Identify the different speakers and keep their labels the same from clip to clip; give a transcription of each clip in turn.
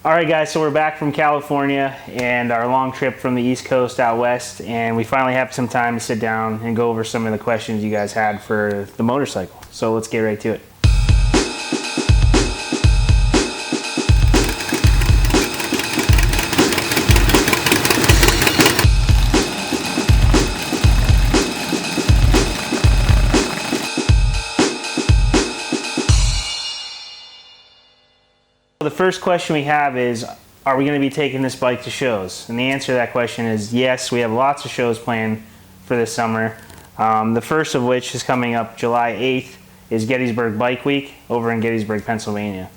Speaker 1: All right, guys, so we're back from California and our long trip from the East Coast out west, and we finally have some time to sit down and go over some of the questions you guys had for the motorcycle. So let's get right to it. The first question we have is, are we going to be taking this bike to shows? And the answer to that question is yes, we have lots of shows planned for this summer. The first of which is coming up July 8th is Gettysburg Bike Week over in Gettysburg, Pennsylvania.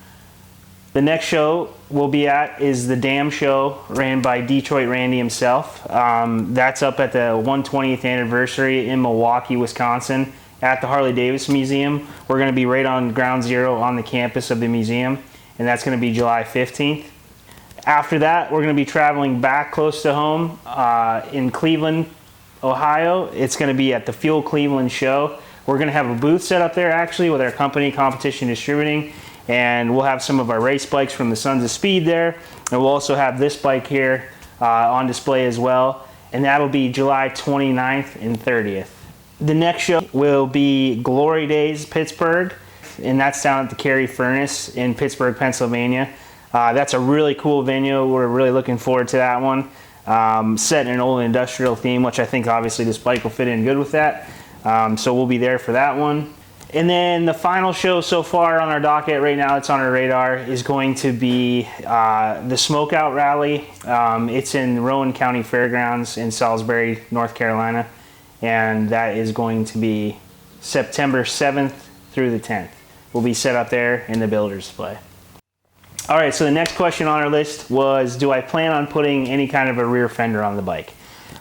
Speaker 1: The next show we'll be at is the Dam Show, ran by Detroit Randy himself. That's up at the 120th anniversary in Milwaukee, Wisconsin at the Harley-Davidson Museum. We're going to be right on ground zero on the campus of the museum, and that's going to be July 15th. After that, we're going to be traveling back close to home in Cleveland, Ohio. It's going to be at the Fuel Cleveland show. We're going to have a booth set up there actually with our company, Competition Distributing, and we'll have some of our race bikes from the Sons of Speed there, and we'll also have this bike here on display as well, and that'll be July 29th and 30th. The next show will be Glory Days Pittsburgh, and that's down at the Cary Furnace in Pittsburgh, Pennsylvania. That's a really cool venue. We're really looking forward to that one. Set in an old industrial theme, which I think obviously this bike will fit in good with that. So we'll be there for that one. And then the final show so far on our docket right now, it's on our radar, is going to be the Smokeout Rally. It's in Rowan County Fairgrounds in Salisbury, North Carolina. And that is going to be September 7th through the 10th. Will be set up there in the builder's display. All right, so the next question on our list was, do I plan on putting any kind of a rear fender on the bike?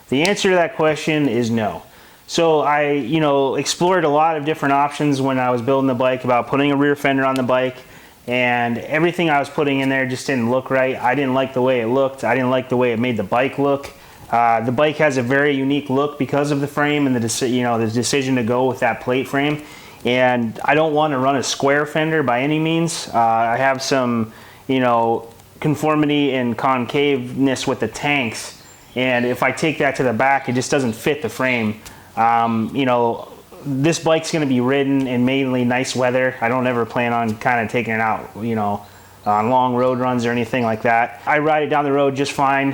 Speaker 1: The answer to that question is no. So I, explored a lot of different options when I was building the bike about putting a rear fender on the bike, and everything I was putting in there just didn't look right. I didn't like the way it looked. I didn't like the way it made the bike look. The bike has a very unique look because of the frame and the decision to go with that plate frame. And I don't want to run a square fender by any means. I have some, conformity and concaveness with the tanks, and if I take that to the back, it just doesn't fit the frame. This bike's going to be ridden in mainly nice weather. I don't ever plan on kind of taking it out, on long road runs or anything like that. I ride it down the road just fine.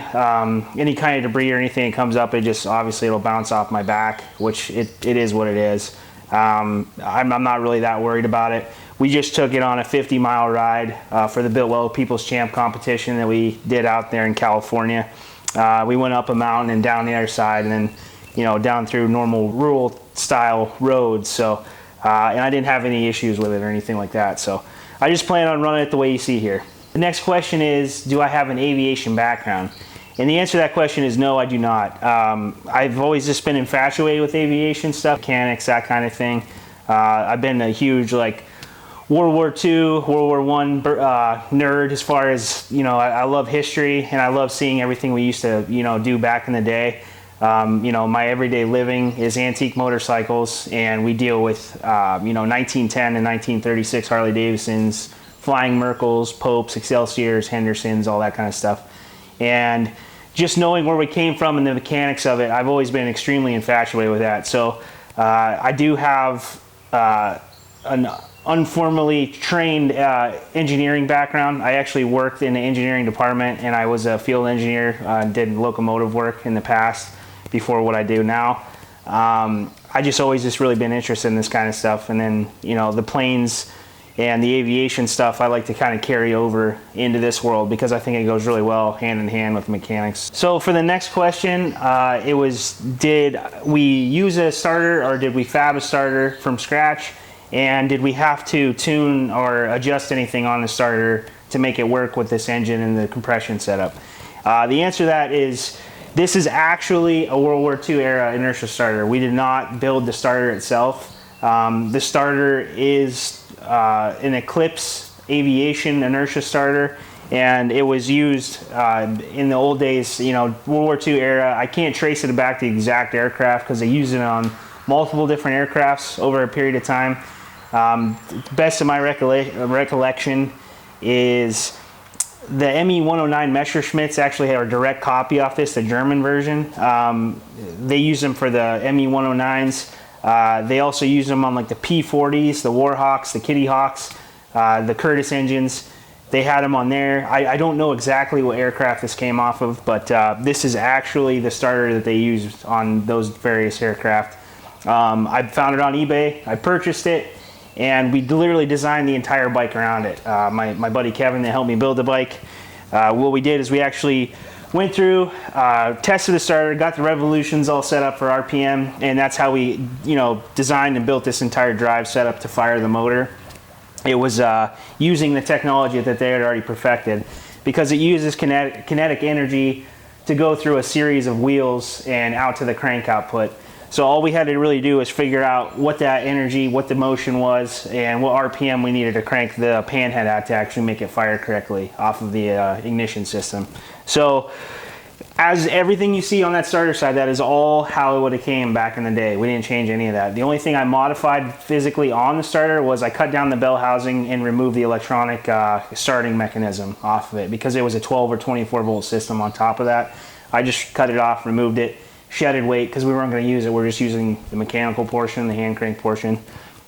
Speaker 1: Any kind of debris or anything that comes up, obviously it'll bounce off my back, which it is what it is. I'm not really that worried about it. We just took it on a 50-mile ride for the Biltwell People's Champ competition that we did out there in California. We went up a mountain and down the other side, and then down through normal rural style roads. So and I didn't have any issues with it or anything like that. So I just plan on running it the way you see here. The next question is, do I have an aviation background? And the answer to that question is no, I do not. I've always just been infatuated with aviation stuff, mechanics, that kind of thing. I've been a huge World War II, World War I nerd as far as, I love history, and I love seeing everything we used to, do back in the day. My everyday living is antique motorcycles, and we deal with, 1910 and 1936 Harley-Davidsons, Flying Merkles, Popes, Excelsiors, Hendersons, all that kind of stuff. And just knowing where we came from and the mechanics of it, I've always been extremely infatuated with that. So I do have an unformally trained engineering background. I actually worked in the engineering department, and I was a field engineer, did locomotive work in the past before what I do now. I just always really been interested in this kind of stuff. And then, the planes and the aviation stuff I like to kind of carry over into this world because I think it goes really well hand in hand with mechanics. So for the next question, it was, did we use a starter or did we fab a starter from scratch? And did we have to tune or adjust anything on the starter to make it work with this engine and the compression setup? The answer to that is, this is actually a World War II era Inertia Starter. We did not build the starter itself. The starter is an Eclipse Aviation Inertia Starter, and it was used in the old days, World War II era. I can't trace it back to the exact aircraft because they used it on multiple different aircrafts over a period of time. Best of my recollection is The ME109 Messerschmitts actually have a direct copy off this, the German version. They use them for the ME109s. They also use them on like the P40s, the Warhawks, the Kitty Hawks, the Curtiss engines. They had them on there. I don't know exactly what aircraft this came off of, but this is actually the starter that they used on those various aircraft. I found it on eBay. I purchased it, and we literally designed the entire bike around it. My buddy Kevin that helped me build the bike. What we did is we actually went through, tested the starter, got the revolutions all set up for RPM, and that's how we, designed and built this entire drive setup to fire the motor. It was using the technology that they had already perfected, because it uses kinetic energy to go through a series of wheels and out to the crank output. So all we had to really do was figure out what that energy, what the motion was, and what RPM we needed to crank the Panhead at to actually make it fire correctly off of the ignition system. So as everything you see on that starter side, that is all how it would have came back in the day. We didn't change any of that. The only thing I modified physically on the starter was I cut down the bell housing and removed the electronic starting mechanism off of it, because it was a 12 or 24 volt system on top of that. I just cut it off, removed it, shedded weight because we weren't going to use it. We're just using the mechanical portion, the hand crank portion.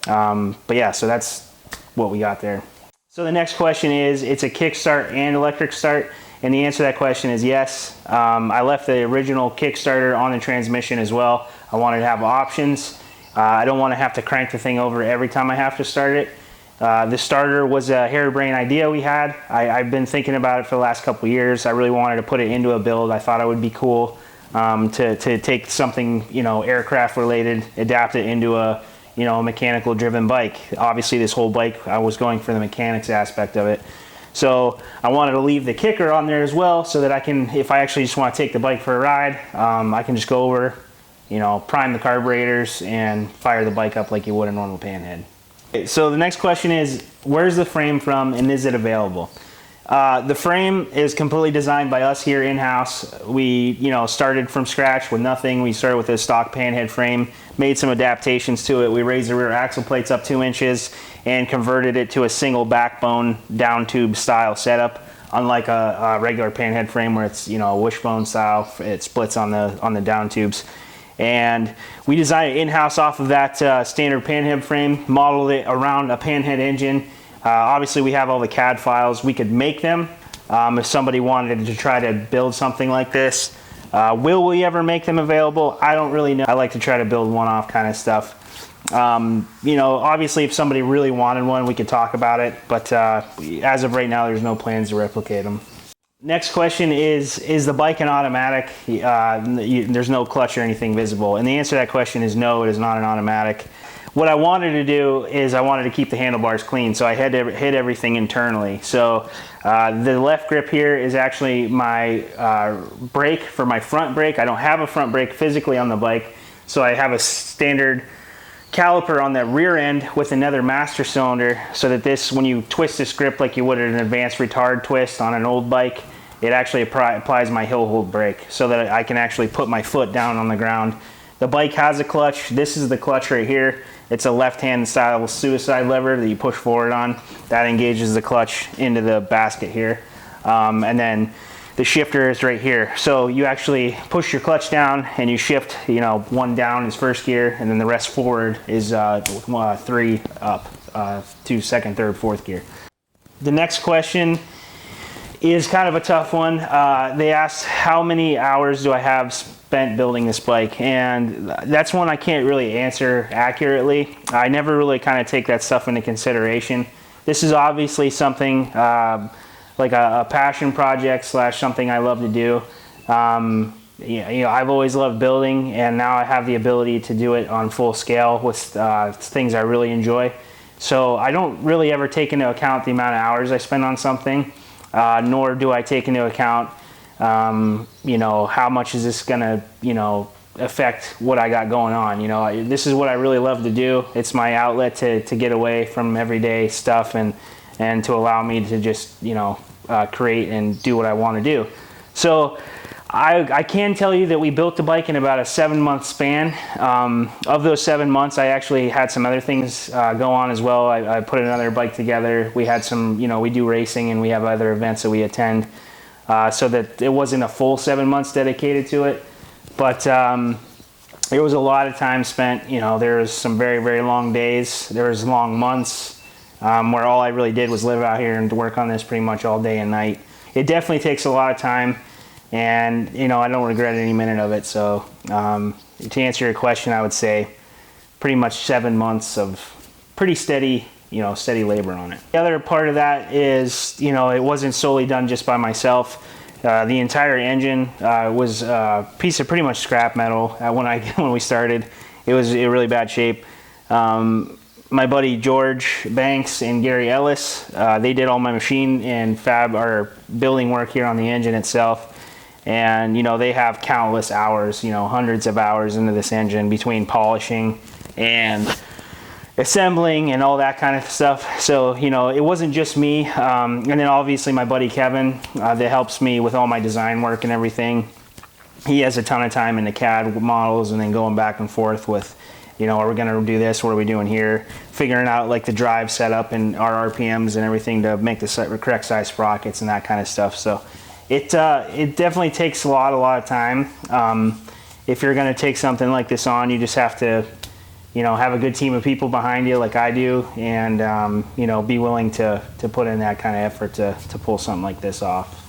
Speaker 1: But yeah, so that's what we got there. So the next question is, it's a kickstart and electric start. And the answer to that question is yes. I left the original Kickstarter on the transmission as well. I wanted to have options. I don't want to have to crank the thing over every time I have to start it. The starter was a harebrained idea we had. I've been thinking about it for the last couple of years. I really wanted to put it into a build. I thought it would be cool to take something, aircraft related, adapt it into a, a mechanical driven bike. Obviously this whole bike, I was going for the mechanics aspect of it. So I wanted to leave the kicker on there as well, so that I can, if I actually just want to take the bike for a ride, I can just go over, prime the carburetors and fire the bike up like you would a normal Panhead. So the next question is, where's the frame from and is it available? The frame is completely designed by us here in-house. We, started from scratch with nothing. We started with a stock Panhead frame, made some adaptations to it. We raised the rear axle plates up 2 inches and converted it to a single backbone down tube style setup. Unlike a regular Panhead frame where it's, wishbone style, it splits on the down tubes. And we designed it in-house off of that standard Panhead frame, modeled it around a Panhead engine. Obviously we have all the CAD files. We could make them if somebody wanted to try to build something like this. Will we ever make them available? I don't really know. I like to try to build one-off kind of stuff. Obviously if somebody really wanted one, we could talk about it, but as of right now, there's no plans to replicate them. Next question is the bike an automatic? There's no clutch or anything visible. And the answer to that question is no, it is not an automatic. What I wanted to do is I wanted to keep the handlebars clean, so I had to hit everything internally. So the left grip here is actually my brake for my front brake. I don't have a front brake physically on the bike, so I have a standard caliper on the rear end with another master cylinder, so that this, when you twist this grip like you would at an advanced retard twist on an old bike, it actually applies my heel hold brake so that I can actually put my foot down on the ground. The bike has a clutch. This is the clutch right here. It's a left-hand style suicide lever that you push forward on. That engages the clutch into the basket here. And then the shifter is right here. So you actually push your clutch down and you shift, one down is first gear, and then the rest forward is 3 up to second, third, fourth gear. The next question is kind of a tough one. They asked how many hours do I have spent building this bike, and that's one I can't really answer accurately. I never really kind of take that stuff into consideration. This is obviously something like a passion project slash something I love to do. I've always loved building, and now I have the ability to do it on full scale with things I really enjoy. So I don't really ever take into account the amount of hours I spend on something, nor do I take into account how much is this gonna affect what I got going on. This is what I really love to do. It's my outlet to get away from everyday stuff and to allow me to just create and do what I want to do. So I can tell you that we built the bike in about a 7-month span. Of those 7 months, I actually had some other things go on as well. I put another bike together. We had some, you know, we do racing and we have other events that we attend, so that it wasn't a full 7 months dedicated to it. But there was a lot of time spent. You know, there was some very, very long days. There was long months where all I really did was live out here and work on this pretty much all day and night. It definitely takes a lot of time. And, you know, I don't regret any minute of it. So to answer your question, I would say pretty much 7 months of pretty steady, you know, steady labor on it. The other part of that is, you know, it wasn't solely done just by myself. The entire engine was a piece of pretty much scrap metal when we started. It was in really bad shape. My buddy George Banks and Gary Ellis, they did all my machine and fab or building work here on the engine itself. And, you know, they have countless hours, you know, hundreds of hours into this engine between polishing and assembling and all that kind of stuff. So, you know, it wasn't just me. And then obviously my buddy Kevin that helps me with all my design work and everything. He has a ton of time in the CAD models and then going back and forth with, you know, are we going to do this? What are we doing here? Figuring out like the drive setup and our RPMs and everything to make the correct size sprockets and that kind of stuff. So it definitely takes a lot of time. If you're going to take something like this on, you just have to, you know, have a good team of people behind you like I do, and you know, be willing to put in that kind of effort to pull something like this off.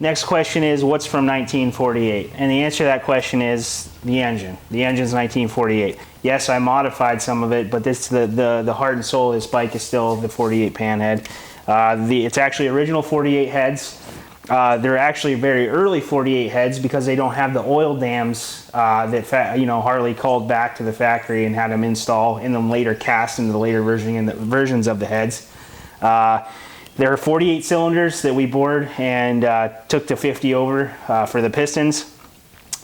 Speaker 1: Next question is, what's from 1948? And the answer to that question is the engine. The engine's 1948. Yes, I modified some of it, but the heart and soul of this bike is still the 48 Panhead. It's actually original 48 heads. They're actually very early 48 heads because they don't have the oil dams that you know, Harley called back to the factory and had them install and then later cast into the later versions of the heads. There are 48 cylinders that we bored and took to 50 over for the pistons.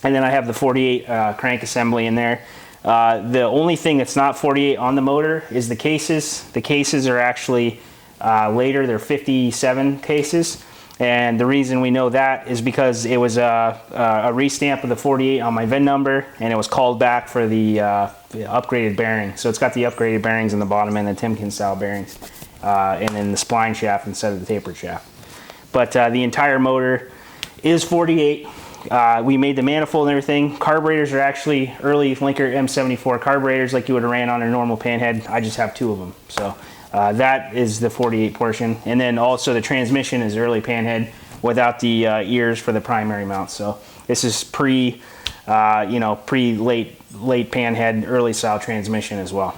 Speaker 1: And then I have the 48 crank assembly in there. The only thing that's not 48 on the motor is the cases. The cases are actually later, they're 57 cases. And the reason we know that is because it was a restamp of the 48 on my VIN number, and it was called back for the upgraded bearing. So it's got the upgraded bearings in the bottom and the Timken style bearings, and then the spline shaft instead of the tapered shaft. But the entire motor is 48. We made the manifold and everything. Carburetors are actually early Linker M74 carburetors like you would have ran on a normal Panhead. I just have 2 of them. So that is the 48 portion. And then also the transmission is early Panhead without the ears for the primary mount. So this is pre late Panhead, early style transmission as well.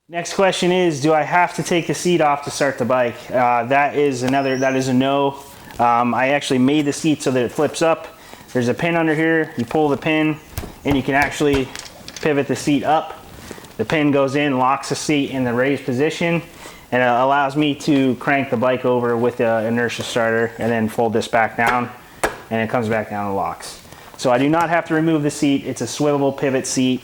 Speaker 1: Next question is, do I have to take the seat off to start the bike? That is a no. I actually made the seat so that it flips up. There's a pin under here. You pull the pin and you can actually pivot the seat up. The pin goes in, locks the seat in the raised position, and it allows me to crank the bike over with the inertia starter and then fold this back down, and it comes back down and locks. So I do not have to remove the seat. It's a swivelable pivot seat.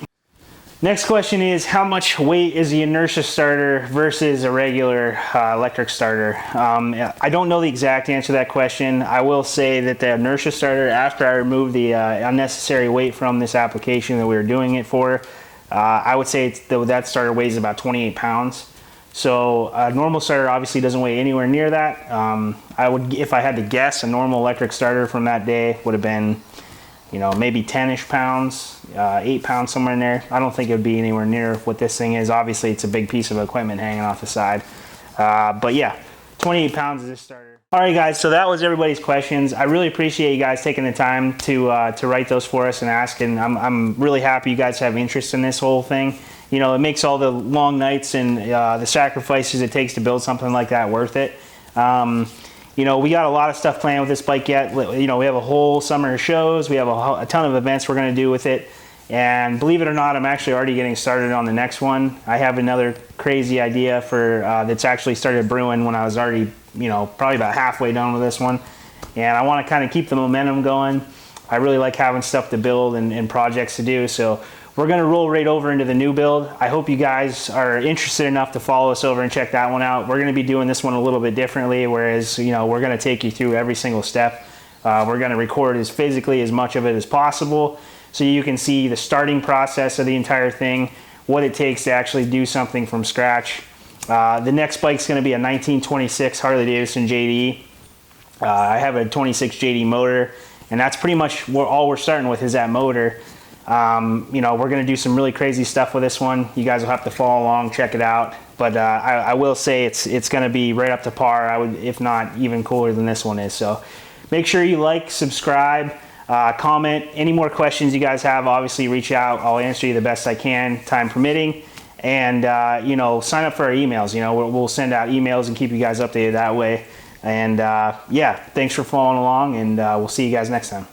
Speaker 1: Next question is, how much weight is the inertia starter versus a regular electric starter? I don't know the exact answer to that question. I will say that the inertia starter, after I removed the unnecessary weight from this application that we were doing it for, I would say that starter weighs about 28 pounds. So a normal starter obviously doesn't weigh anywhere near that. If I had to guess, a normal electric starter from that day would have been, you know, maybe 10-ish pounds, 8 pounds, somewhere in there. I don't think it would be anywhere near what this thing is. Obviously, it's a big piece of equipment hanging off the side. But yeah, 28 pounds is this starter. All right, guys, so that was everybody's questions. I really appreciate you guys taking the time to write those for us and ask, and I'm really happy you guys have interest in this whole thing. You know, it makes all the long nights and the sacrifices it takes to build something like that worth it. You know, we got a lot of stuff planned with this bike yet. You know, we have a whole summer of shows. We have a ton of events we're going to do with it. And believe it or not, I'm actually already getting started on the next one. I have another crazy idea for that's actually started brewing when I was already, you know, probably about halfway done with this one. And I want to kind of keep the momentum going. I really like having stuff to build and projects to do. So we're going to roll right over into the new build. I hope you guys are interested enough to follow us over and check that one out. We're going to be doing this one a little bit differently, whereas, you know, we're going to take you through every single step We're going to record physically as much of it as possible so you can see the starting process of the entire thing, what it takes to actually do something from scratch. The next bike's going to be a 1926 Harley-Davidson JD. I have a 26 JD motor, and that's pretty much all we're starting with is that motor. You know, we're going to do some really crazy stuff with this one. You guys will have to follow along, check it out. But I will say it's going to be right up to par, if not even cooler than this one is. So make sure you like, subscribe, comment. Any more questions you guys have, obviously reach out. I'll answer you the best I can, time permitting. And, you know, sign up for our emails. You know, we'll send out emails and keep you guys updated that way. And, yeah, thanks for following along, and we'll see you guys next time.